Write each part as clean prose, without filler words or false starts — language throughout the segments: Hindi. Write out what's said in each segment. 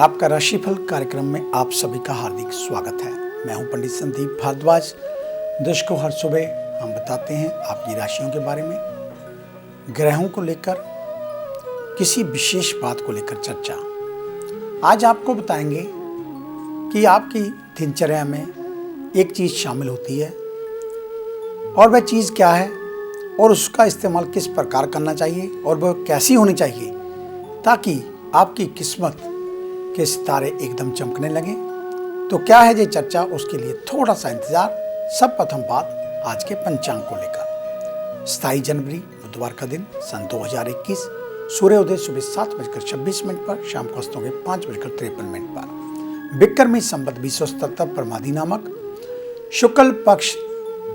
आपका राशिफल कार्यक्रम में आप सभी का हार्दिक स्वागत है। मैं हूं पंडित संदीप भारद्वाज। दर्शकों, हर सुबह हम बताते हैं आपकी राशियों के बारे में, ग्रहों को लेकर, किसी विशेष बात को लेकर चर्चा। आज आपको बताएंगे कि आपकी दिनचर्या में एक चीज़ शामिल होती है और वह चीज़ क्या है और उसका इस्तेमाल किस प्रकार करना चाहिए और वह कैसी होनी चाहिए ताकि आपकी किस्मत के सितारे एकदम चमकने लगें। तो क्या है ये चर्चा, उसके लिए थोड़ा सा इंतजार। सब प्रथम बात आज के पंचांग को लेकर। 27 जनवरी बुधवार का दिन, सन 2021, सूर्योदय सुबह 7:26 पर, शाम को अस्तों के 5:53 पर, विक्रमी संवत 2077 परमादि नामक, शुक्ल पक्ष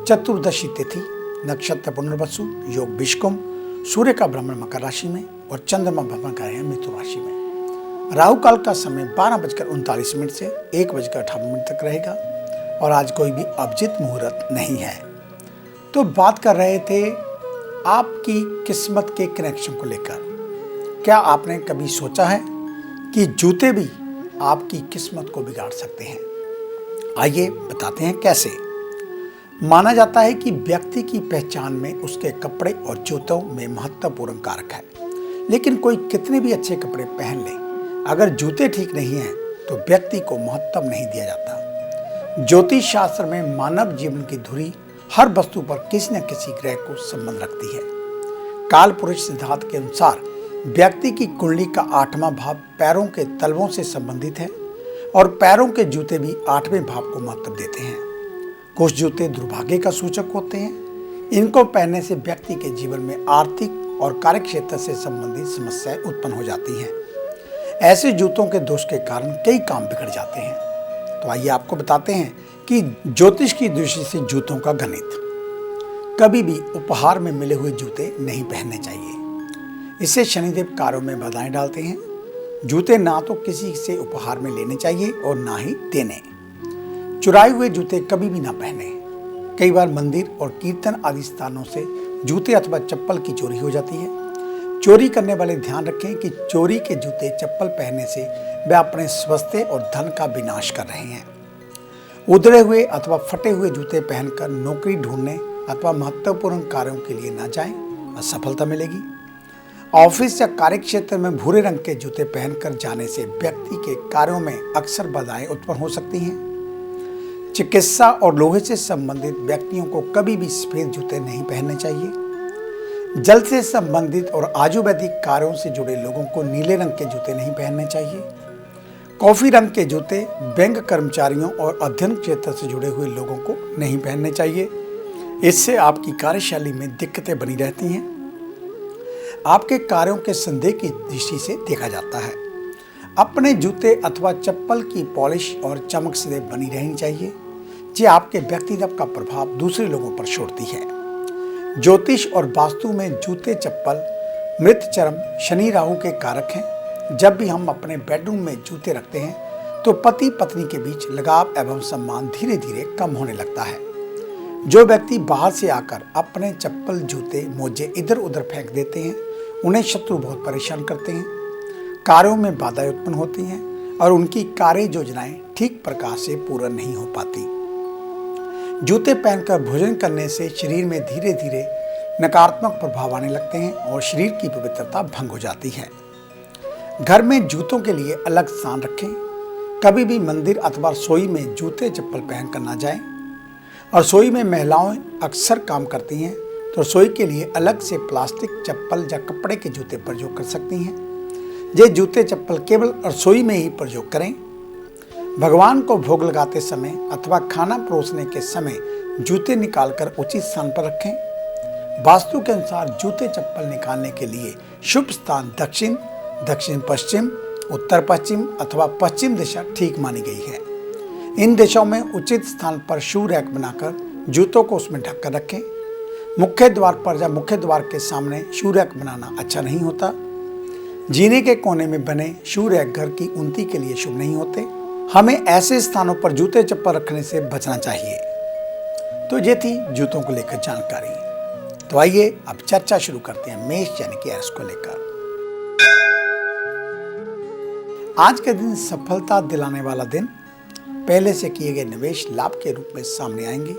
चतुर्दशी तिथि, नक्षत्र पुनर्वसु, योग विषकुंभ, सूर्य का भ्रमण मकर राशि में और चंद्रमा भ्रमण कर रहे हैं मिथुन राशि में। राहु काल का समय 12:39 से 1:58 तक रहेगा और आज कोई भी अभिजित मुहूर्त नहीं है। तो बात कर रहे थे आपकी किस्मत के कनेक्शन को लेकर। क्या आपने कभी सोचा है कि जूते भी आपकी किस्मत को बिगाड़ सकते हैं? आइए बताते हैं कैसे। माना जाता है कि व्यक्ति की पहचान में उसके कपड़े और जूतों में महत्वपूर्ण कारक है, लेकिन कोई कितने भी अच्छे कपड़े पहन ले, अगर जूते ठीक नहीं हैं तो व्यक्ति को महत्व नहीं दिया जाता। ज्योतिष शास्त्र में मानव जीवन की धुरी हर वस्तु पर किसी न किसी ग्रह को संबंध रखती है। काल पुरुष सिद्धांत के अनुसार व्यक्ति की कुंडली का 8वां भाव पैरों के तलवों से संबंधित है और पैरों के जूते भी 8वें भाव को महत्व देते हैं। कुछ जूते दुर्भाग्य का सूचक होते हैं। इनको पहनने से व्यक्ति के जीवन में आर्थिक और कार्य क्षेत्र से संबंधित समस्याएं उत्पन्न हो जाती हैं। ऐसे जूतों के दोष के कारण कई काम बिगड़ जाते हैं। तो आइए आपको बताते हैं कि ज्योतिष की दृष्टि से जूतों का गणित। कभी भी उपहार में मिले हुए जूते नहीं पहनने चाहिए। इससे शनिदेव कार्यों में बाधाएं डालते हैं। जूते ना तो किसी से उपहार में लेने चाहिए और ना ही देने। चुराए हुए जूते कभी भी ना पहने। कई बार मंदिर और कीर्तन आदि स्थानों से जूते अथवा चप्पल की चोरी हो जाती है। चोरी करने वाले ध्यान रखें कि चोरी के जूते चप्पल पहनने से वे अपने स्वास्थ्य और धन का विनाश कर रहे हैं। उधड़े हुए अथवा फटे हुए जूते पहनकर नौकरी ढूंढने अथवा महत्वपूर्ण कार्यों के लिए न जाएं, असफलता मिलेगी। ऑफिस या कार्य क्षेत्र में भूरे रंग के जूते पहनकर जाने से व्यक्ति के कार्यों में अक्सर बाधाएं उत्पन्न हो सकती हैं। चिकित्सा और लोहे से संबंधित व्यक्तियों को कभी भी सफेद जूते नहीं पहनने चाहिए। जल से संबंधित और आयुर्वेदिक कार्यों से जुड़े लोगों को नीले रंग के जूते नहीं पहनने चाहिए। कॉफी रंग के जूते बैंक कर्मचारियों और अध्ययन क्षेत्र से जुड़े हुए लोगों को नहीं पहनने चाहिए। इससे आपकी कार्यशैली में दिक्कतें बनी रहती हैं। आपके कार्यों के संदेह की दृष्टि से देखा जाता है। अपने जूते अथवा चप्पल की पॉलिश और चमक से बनी रहनी चाहिए, जो आपके व्यक्तित्व का प्रभाव दूसरे लोगों पर छोड़ती है। ज्योतिष और वास्तु में जूते चप्पल मृत चरम शनि राहु के कारक हैं। जब भी हम अपने बेडरूम में जूते रखते हैं तो पति पत्नी के बीच लगाव एवं सम्मान धीरे धीरे कम होने लगता है। जो व्यक्ति बाहर से आकर अपने चप्पल जूते मोजे इधर उधर फेंक देते हैं, उन्हें शत्रु बहुत परेशान करते हैं। कार्यों में बाधाएं उत्पन्न होती हैं और उनकी कार्य योजनाएं ठीक प्रकार से पूर्ण नहीं हो पाती। जूते पहनकर भोजन करने से शरीर में धीरे धीरे नकारात्मक प्रभाव आने लगते हैं और शरीर की पवित्रता भंग हो जाती है। घर में जूतों के लिए अलग स्थान रखें। कभी भी मंदिर अथवा रसोई में जूते चप्पल पहनकर ना जाएं। और रसोई में महिलाएं अक्सर काम करती हैं तो रसोई के लिए अलग से प्लास्टिक चप्पल या कपड़े के जूते प्रयोग कर सकती हैं। ये जूते चप्पल केवल रसोई में ही प्रयोग करें। भगवान को भोग लगाते समय अथवा खाना परोसने के समय जूते निकालकर उचित स्थान पर रखें। वास्तु के अनुसार जूते चप्पल निकालने के लिए शुभ स्थान दक्षिण, दक्षिण पश्चिम, उत्तर पश्चिम अथवा पश्चिम दिशा ठीक मानी गई है। इन दिशाओं में उचित स्थान पर शू रैक बनाकर जूतों को उसमें ढककर रखें। मुख्य द्वार पर या मुख्य द्वार के सामने शू रैक बनाना अच्छा नहीं होता। जीने के कोने में बने शू रैक घर की उन्नति के लिए शुभ नहीं होते। हमें ऐसे स्थानों पर जूते चप्पल रखने से बचना चाहिए। तो ये थी जूतों को लेकर जानकारी। तो आइए अब चर्चा शुरू करते हैं मेष यानी कि एरिस को लेकर। आज के दिन सफलता दिलाने वाला दिन। पहले से किए गए निवेश लाभ के रूप में सामने आएंगे।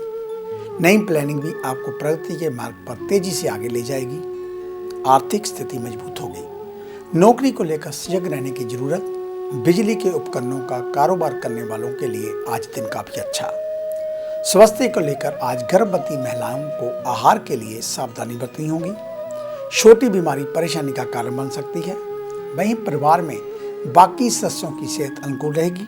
नई प्लानिंग भी आपको प्रगति के मार्ग पर तेजी से आगे ले जाएगी। आर्थिक स्थिति मजबूत होगी। नौकरी को लेकर सजग रहने की जरूरत। बिजली के उपकरणों का कारोबार करने वालों के लिए आज दिन काफी अच्छा। स्वास्थ्य को लेकर आज गर्भवती महिलाओं को आहार के लिए सावधानी बरतनी होगी। छोटी बीमारी परेशानी का कारण बन सकती है। वहीं परिवार में बाकी सदस्यों की सेहत अनुकूल रहेगी।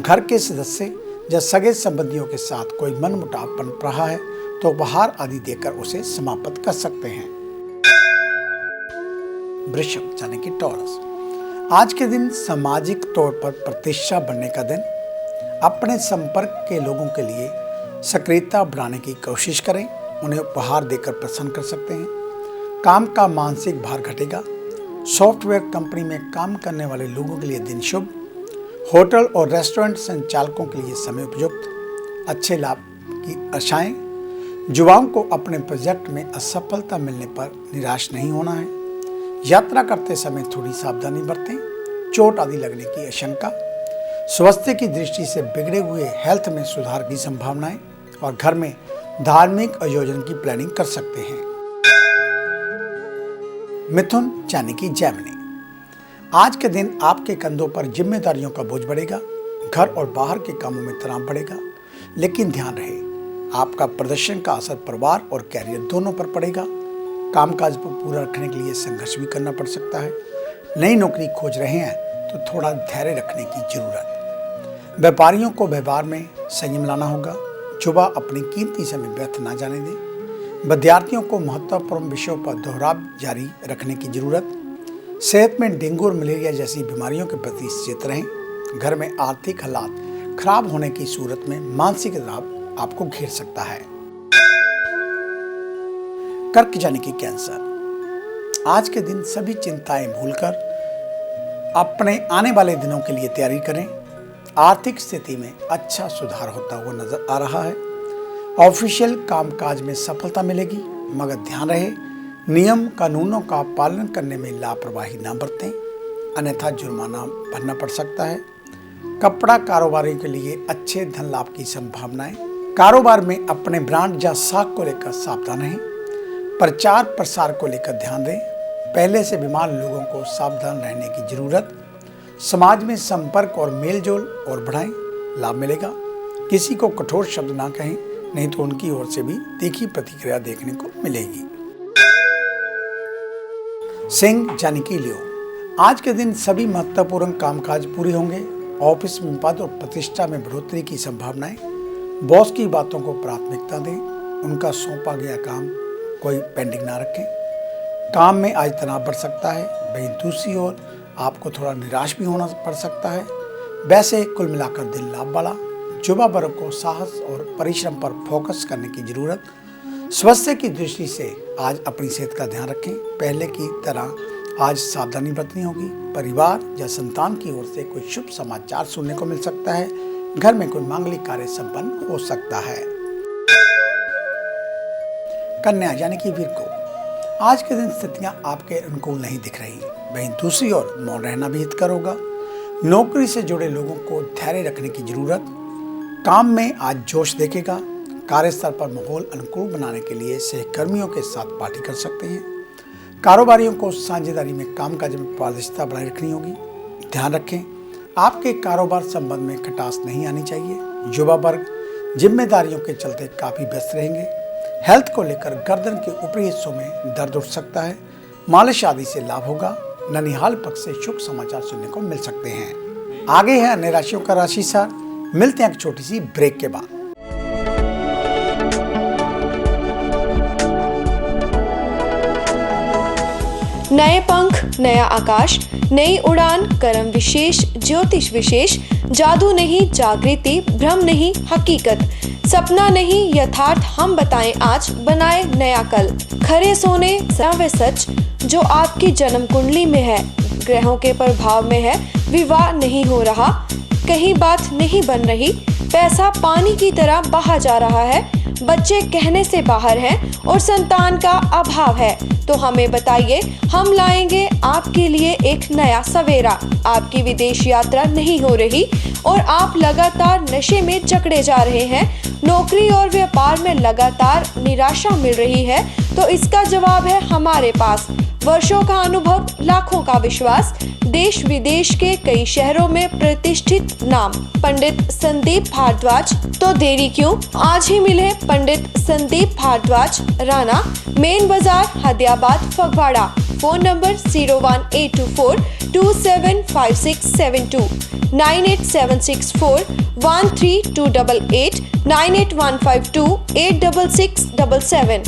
घर के सदस्य या सगे संबंधियों के साथ कोई मनमुटाव बन रहा है तो उपहार आदि देकर उसे समाप्त कर सकते हैं। वृषभ यानी कि टॉरस, आज के दिन सामाजिक तौर पर प्रतिष्ठा बढ़ने का दिन। अपने संपर्क के लोगों के लिए सक्रियता बढ़ाने की कोशिश करें। उन्हें उपहार देकर प्रसन्न कर सकते हैं। काम का मानसिक भार घटेगा। सॉफ्टवेयर कंपनी में काम करने वाले लोगों के लिए दिन शुभ। होटल और रेस्टोरेंट संचालकों के लिए समय उपयुक्त। अच्छे लाभ की आशाएं। युवाओं को अपने प्रोजेक्ट में असफलता मिलने पर निराश नहीं होना है। यात्रा करते समय थोड़ी सावधानी बरतें। चोट आदि लगने की आशंका। स्वास्थ्य की दृष्टि से बिगड़े हुए हेल्थ में सुधार की संभावनाएं और घर में धार्मिक आयोजन की प्लानिंग कर सकते हैं। मिथुन यानी कि जेमिनी, आज के दिन आपके कंधों पर जिम्मेदारियों का बोझ बढ़ेगा। घर और बाहर के कामों में तनाव बढ़ेगा, लेकिन ध्यान रहे आपका प्रदर्शन का असर परिवार और कैरियर दोनों पर पड़ेगा। कामकाज को पूरा रखने के लिए संघर्ष भी करना पड़ सकता है। नई नौकरी खोज रहे हैं तो थोड़ा धैर्य रखने की जरूरत। व्यापारियों को व्यवहार में संयम लाना होगा। युवा अपनी कीमती समय व्यर्थ ना जाने दें। विद्यार्थियों को महत्वपूर्ण विषयों पर दोहराव जारी रखने की जरूरत। सेहत में डेंगू और मलेरिया जैसी बीमारियों के प्रति सचेत रहें। घर में आर्थिक हालात खराब होने की सूरत में मानसिक तनाव आपको घेर सकता है। कर्क यानी कि कैंसर, आज के दिन सभी चिंताएं भूलकर अपने आने वाले दिनों के लिए तैयारी करें। आर्थिक स्थिति में अच्छा सुधार होता हुआ नजर आ रहा है। ऑफिशियल कामकाज में सफलता मिलेगी, मगर ध्यान रहे नियम कानूनों का पालन करने में लापरवाही न बरतें, अन्यथा जुर्माना भरना पड़ सकता है। कपड़ा कारोबारियों के लिए अच्छे धन लाभ की संभावनाएं। कारोबार में अपने ब्रांड या साख को लेकर सावधान रहें। प्रचार प्रसार को लेकर ध्यान दें। पहले से बीमार लोगों को सावधान रहने की जरूरत। समाज में संपर्क और मेलजोल और बढ़ाएं, लाभ मिलेगा। किसी को कठोर शब्द ना कहें, नहीं तो उनकी ओर से भी तीखी प्रतिक्रिया देखने को मिलेगी। सिंह यानी कि लियो, आज के दिन सभी महत्वपूर्ण कामकाज पूरे होंगे। ऑफिस में पद और प्रतिष्ठा में बढ़ोतरी की संभावनाएं। बॉस की बातों को प्राथमिकता दें। उनका सौंपा गया काम कोई पेंडिंग ना रखें। काम में आज तनाव बढ़ सकता है। वहीं दूसरी ओर आपको थोड़ा निराश भी होना पड़ सकता है। वैसे कुल मिलाकर दिन लाभ वाला। युवा वर्ग को साहस और परिश्रम पर फोकस करने की जरूरत। स्वास्थ्य की दृष्टि से आज अपनी सेहत का ध्यान रखें। पहले की तरह आज सावधानी बरतनी होगी। परिवार या संतान की ओर से कोई शुभ समाचार सुनने को मिल सकता है। घर में कोई मांगलिक कार्य संपन्न हो सकता है। कन्या यानी कि वीरको, आज के दिन स्थितियां आपके अनुकूल नहीं दिख रही। वहीं दूसरी ओर मौन रहना भी हितकर होगा। नौकरी से जुड़े लोगों को धैर्य रखने की जरूरत। काम में आज जोश देखेगा। कार्यस्थल पर माहौल अनुकूल बनाने के लिए सहकर्मियों के साथ पार्टी कर सकते हैं। कारोबारियों को साझेदारी में कामकाज में पारदर्शिता बनाए रखनी होगी। ध्यान रखें आपके कारोबार संबंध में खटास नहीं आनी चाहिए। युवा वर्ग जिम्मेदारियों के चलते काफी व्यस्त रहेंगे। हेल्थ को लेकर गर्दन के ऊपरी हिस्सों में दर्द उठ सकता है। मालिश आदि से लाभ होगा। ननिहाल पक्ष से शुभ समाचार सुनने को मिल सकते हैं। आगे है अन्य राशियों का राशि सार। मिलते हैं एक छोटी सी ब्रेक के बाद। नए पंख, नया आकाश, नई उड़ान, कर्म विशेष, ज्योतिष विशेष, जादू नहीं जागृति, भ्रम नहीं हकीकत, सपना नहीं यथार्थ, हम बताएं आज, बनाए नया कल। खरे सोने वे सच जो आपकी जन्म कुंडली में है, ग्रहों के प्रभाव में है, विवाह नहीं हो रहा, कहीं बात नहीं बन रही, पैसा पानी की तरह बहा जा रहा है, बच्चे कहने से बाहर हैं और संतान का अभाव है, तो हमें बताइए, हम लाएंगे आपके लिए एक नया सवेरा। आपकी विदेश यात्रा नहीं हो रही और आप लगातार नशे में जकड़े जा रहे हैं, नौकरी और व्यापार में लगातार निराशा मिल रही है, तो इसका जवाब है हमारे पास। वर्षों का अनुभव, लाखों का विश्वास, देश विदेश के कई शहरों में प्रतिष्ठित नाम पंडित संदीप भारद्वाज। तो देरी क्यों, आज ही मिले पंडित संदीप भारद्वाज, राणा, मेन बाजार, हदियाबाद, फगवाड़ा। Phone number 01824 275672, 98764 13288, 98152 86677।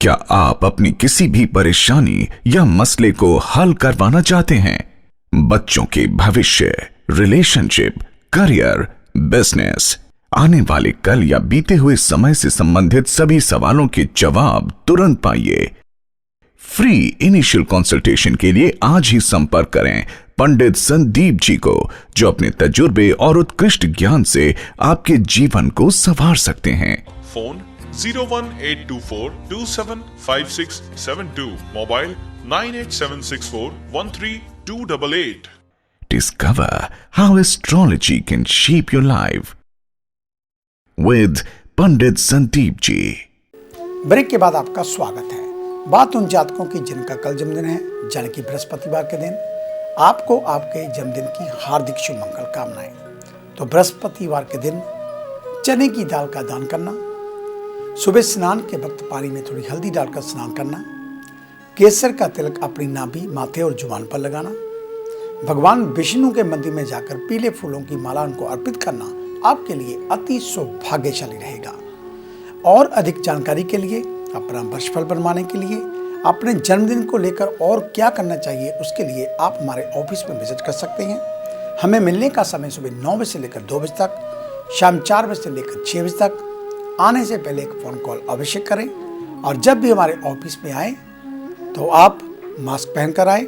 क्या आप अपनी किसी भी परेशानी या मसले को हल करवाना चाहते हैं? बच्चों के भविष्य, रिलेशनशिप, करियर, बिजनेस, आने वाले कल या बीते हुए समय से संबंधित सभी सवालों के जवाब तुरंत पाइए। फ्री इनिशियल कंसल्टेशन के लिए आज ही संपर्क करें पंडित संदीप जी को, जो अपने तजुर्बे और उत्कृष्ट ज्ञान से आपके जीवन को संवार सकते हैं। Phone 01824275672, mobile 98764 13288। Discover how astrology can shape your life with Pandit Sandeep ji. Break के बाद आपका स्वागत है। बात उन जातकों की जिनका कल जन्मदिन है, यानी कि बृहस्पतिवार के दिन। आपको आपके जन्मदिन की हार्दिक शुभ मंगल कामनाएं। तो बृहस्पतिवार के दिन चने की दाल का दान करना, सुबह स्नान के वक्त पानी में थोड़ी हल्दी डालकर स्नान करना, केसर का तिलक अपनी नाभि, माथे और जुबान पर लगाना, भगवान विष्णु के मंदिर में जाकर पीले फूलों की माला उनको अर्पित करना आपके लिए अति सौभाग्यशाली रहेगा। और अधिक जानकारी के लिए, अपना वर्षफल बनवाने के लिए, अपने जन्मदिन को लेकर और क्या करना चाहिए, उसके लिए आप हमारे ऑफिस में विजिट कर सकते हैं। हमें मिलने का समय सुबह 9 बजे से लेकर 2 बजे तक, शाम 4 बजे से लेकर 6 बजे तक। आने से पहले एक फ़ोन कॉल अवश्य करें और जब भी हमारे ऑफिस में आए तो आप मास्क पहनकर आए।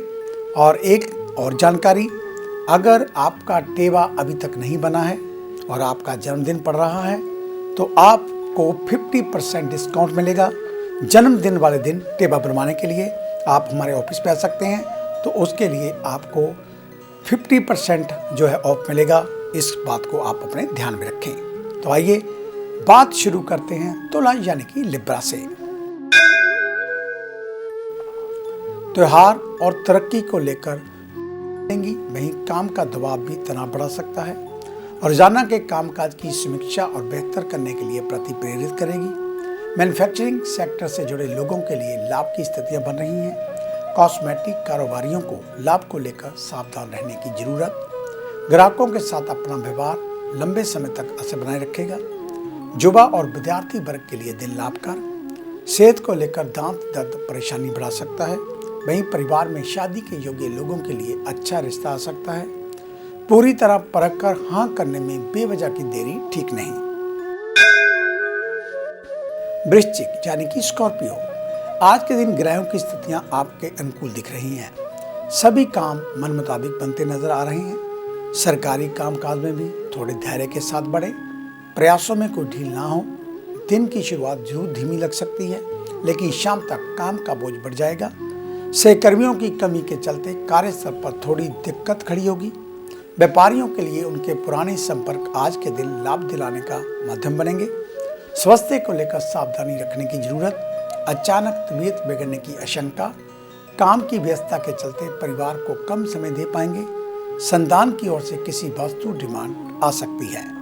और एक और जानकारी, अगर आपका टेवा अभी तक नहीं बना है और आपका जन्मदिन पड़ रहा है तो आपको 50% डिस्काउंट मिलेगा। जन्मदिन वाले दिन टेवा बनवाने के लिए आप हमारे ऑफिस पे आ सकते हैं, तो उसके लिए आपको 50% जो है ऑफ मिलेगा। इस बात को आप अपने ध्यान में रखें। तो आइए बात शुरू करते हैं तुला यानी कि लिब्रा से। त्योहार और तरक्की को लेकर वहीं काम का दबाव भी तनाव बढ़ा सकता है और रोजाना के कामकाज की समीक्षा और बेहतर करने के लिए प्रति प्रेरित करेगी। मैन्युफैक्चरिंग सेक्टर से जुड़े लोगों के लिए लाभ की स्थितियां बन रही हैं। कॉस्मेटिक कारोबारियों को लाभ को लेकर सावधान रहने की जरूरत। ग्राहकों के साथ अपना व्यवहार लंबे समय तक असर बनाए रखेगा। युवा और विद्यार्थी वर्ग के लिए दिन लाभकार। सेहत को लेकर दांत दर्द परेशानी बढ़ा सकता है। वहीं परिवार में शादी के योग्य लोगों के लिए अच्छा रिश्ता आ सकता है। पूरी तरह परख कर हाँ करने में बेवजह की देरी ठीक नहीं। वृश्चिक यानी कि स्कॉर्पियो, आज के दिन ग्रहों की स्थितियां आपके अनुकूल दिख रही हैं। सभी काम मन मुताबिक बनते नजर आ रहे हैं। सरकारी कामकाज में भी थोड़े धैर्य के साथ बढ़े। प्रयासों में कोई ढील ना हो। दिन की शुरुआत जरूर धीमी लग सकती है, लेकिन शाम तक काम का बोझ बढ़ जाएगा। सहकर्मियों की कमी के चलते कार्यस्थल पर थोड़ी दिक्कत खड़ी होगी। व्यापारियों के लिए उनके पुराने संपर्क आज के दिन लाभ दिलाने का माध्यम बनेंगे। स्वास्थ्य को लेकर सावधानी रखने की जरूरत। अचानक तबीयत बिगड़ने की आशंका। काम की व्यस्तता के चलते परिवार को कम समय दे पाएंगे। संतान की ओर से किसी वस्तु डिमांड आ सकती है।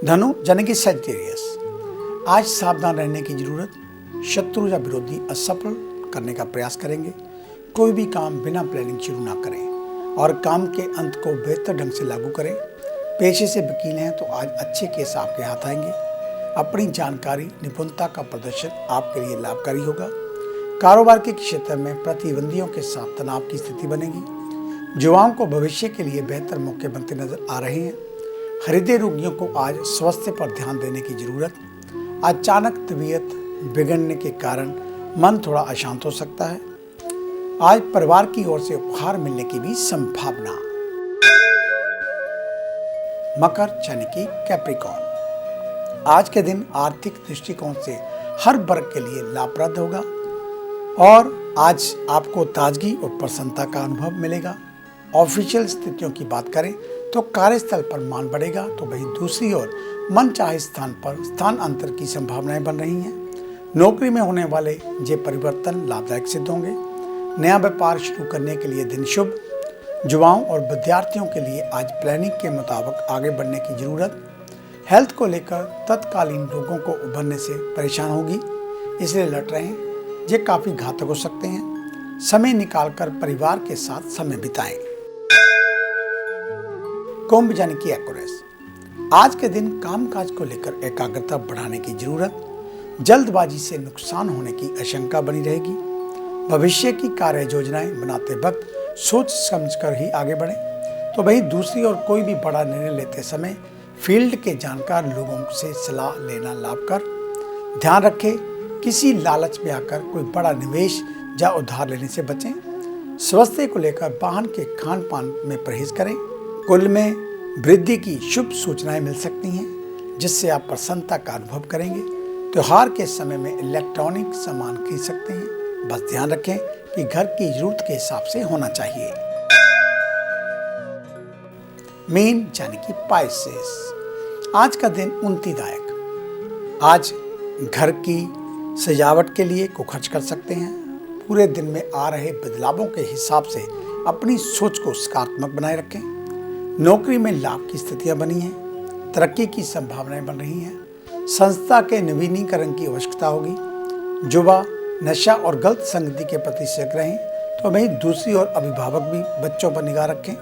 धनु यानी कि सजिटेरियस, आज सावधान रहने की जरूरत। शत्रु या विरोधी असफल करने का प्रयास करेंगे। कोई भी काम बिना प्लानिंग शुरू ना करें और काम के अंत को बेहतर ढंग से लागू करें। पेशे से वकील हैं तो आज अच्छे केस आपके हाथ आएंगे। अपनी जानकारी, निपुणता का प्रदर्शन आपके लिए लाभकारी होगा। कारोबार के क्षेत्र में प्रतिद्वंदियों के साथ तनाव की स्थिति बनेगी। युवाओं को भविष्य के लिए बेहतर मौके बनते नजर आ रहे हैं। हृदय रोगियों को आज स्वास्थ्य पर ध्यान देने की जरूरत। अचानक तबीयत बिगड़ने के कारण मन थोड़ा अशांत हो सकता है। आज परिवार की ओर से उपहार मिलने की भी संभावना। मकर यानी कि कैप्रिकॉर्न, आज के दिन आर्थिक दृष्टिकोण से हर वर्ग के लिए लाभप्रद होगा और आज आपको ताजगी और प्रसन्नता का अनुभव मिलेगा। ऑफिशियल स्थितियों की बात करें तो कार्यस्थल पर मान बढ़ेगा, तो वहीं दूसरी ओर मनचाहे स्थान पर स्थानांतर की संभावनाएं बन रही हैं। नौकरी में होने वाले ये परिवर्तन लाभदायक सिद्ध होंगे। नया व्यापार शुरू करने के लिए दिन शुभ। युवाओं और विद्यार्थियों के लिए आज प्लानिंग के मुताबिक आगे बढ़ने की जरूरत। हेल्थ को लेकर तत्कालीन रोगों को उभरने से परेशान होगी, इसलिए लड़ रहे हैं, ये काफी घातक हो सकते हैं। समय निकालकर परिवार के साथ समय बिताएं। कुंभ यानी कि एक्वेरियस, आज के दिन कामकाज को लेकर एकाग्रता बढ़ाने की जरूरत। जल्दबाजी से नुकसान होने की आशंका बनी रहेगी। भविष्य की कार्य योजनाएं बनाते वक्त सोच समझकर ही आगे बढ़ें। तो वहीं दूसरी ओर कोई भी बड़ा निर्णय लेते समय फील्ड के जानकार लोगों से सलाह लेना लाभकर। ध्यान रखें, किसी लालच में आकर कोई बड़ा निवेश या उधार लेने से बचें। स्वास्थ्य को लेकर वाहन के खान पान में परहेज करें। कुल में वृद्धि की शुभ सूचनाएं मिल सकती हैं, जिससे आप प्रसन्नता का अनुभव करेंगे। त्योहार के समय में इलेक्ट्रॉनिक सामान खरीद सकते हैं। बस ध्यान रखें कि घर की जरूरत के हिसाब से होना चाहिए। मीन यानी कि पाइसेस, आज का दिन उन्नतिदायक। आज घर की सजावट के लिए को खर्च कर सकते हैं। पूरे दिन में आ रहे बदलावों के हिसाब से अपनी सोच को सकारात्मक बनाए रखें। नौकरी में लाभ की स्थितियां बनी हैं। तरक्की की संभावनाएं बन रही हैं। संस्था के नवीनीकरण की आवश्यकता होगी। युवा नशा और गलत संगति के प्रति सजग रहें। तो वहीं दूसरी ओर अभिभावक भी बच्चों पर निगाह रखें।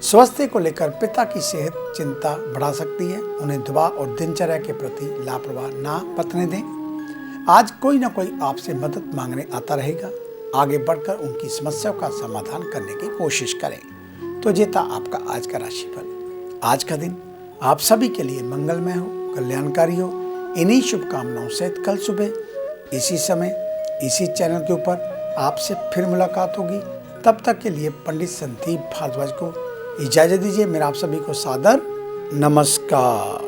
स्वास्थ्य को लेकर पिता की सेहत चिंता बढ़ा सकती है। उन्हें दबाव और दिनचर्या के प्रति लापरवाह ना बरतने दें। आज कोई ना कोई आपसे मदद मांगने आता रहेगा। आगे बढ़कर उनकी समस्याओं का समाधान करने की कोशिश करें। तो ये था आपका आज का राशिफल। आज का दिन आप सभी के लिए मंगलमय हो, कल्याणकारी हो। इन्हीं शुभकामनाओं से कल सुबह इसी समय इसी चैनल के ऊपर आपसे फिर मुलाकात होगी। तब तक के लिए पंडित संदीप भारद्वाज को इजाजत दीजिए। मेरा आप सभी को सादर नमस्कार।